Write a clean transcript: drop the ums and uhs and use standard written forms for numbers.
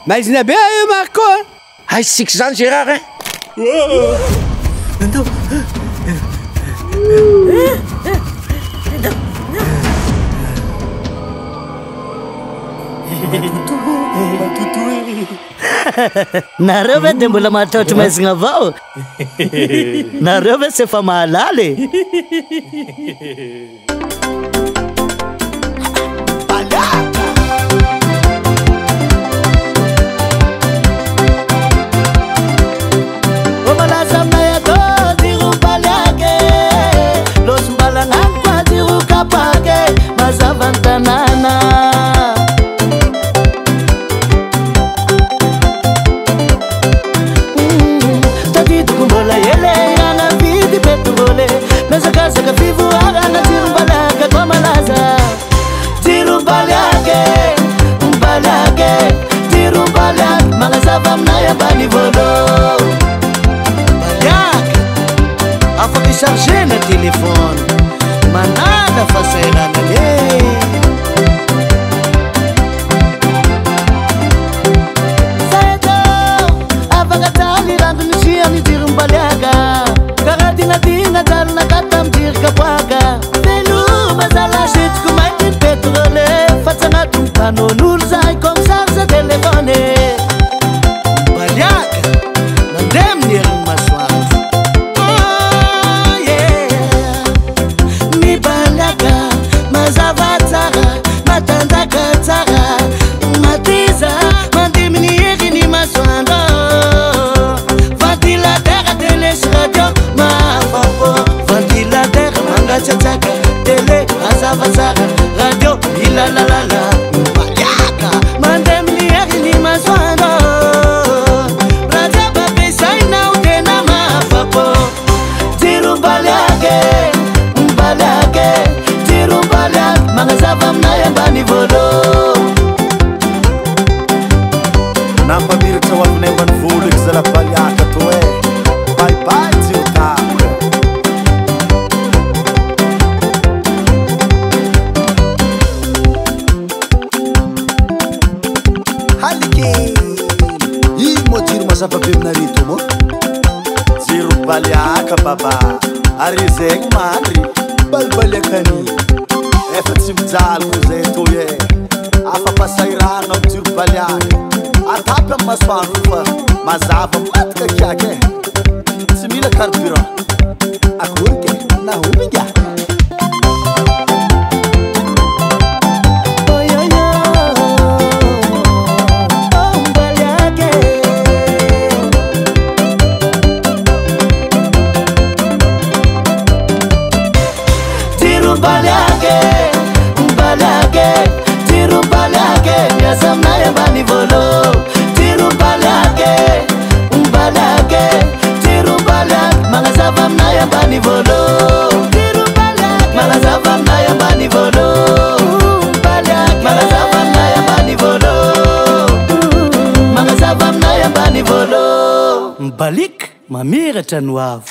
maizina be io Marco. Aisika zany Gérard hein. Nareo ve dia mbola matahotra maizina avao. Nareo ve tsy efa mahalala e. Mazavantanana tadidiko mbola eleana vidy petrole mezakazaka fivoarana tirombalaka koa malaza tirombalake mbalake tirombalake manazava aminay ambany volo baliaka afaka chargena telefone manana fasairana le saeto afaka taly randony siany tirombalaka karaha dinadina dalina katamdirika boaka veloma zalasetiko maitiny petrole fa tsy anaty mpanon'olo zay komisarza telefone baliaka mandeha amin'ny heriny masoandro mazava tsara matandaka tsara matiza mandiminy heriny masoandro ventilatera telesy radio mahafapo ventilatera mangatsatsaka tele mazava tsara radio ilalalala baliaka mandiminy heriny masoandro radio babesainao tena mahafapo tirobaliake mbaliake manazava aminay ambany volo nampamiratra ho aminay ambany volo eky zalabaliaka to e baibai jiotaka halike ino moa jiro mazava be aminareo to mo jiro baliaka baba ary zegny mandry balibaliakany efa tsy mijaloko zay to e afampasairana am jiro baliaka atapy am masoandro fa mazava matika kiaka e tsy mila carburant akory ke nahomiga Samnaya bani volo tirumbalake umbalake tirumbalake manazava mnaya bani volo tirumbalake manazava mnaya bani volo umbalake manazava mnaya bani volo manazava mnaya bani volo mbalik mamiratra no avy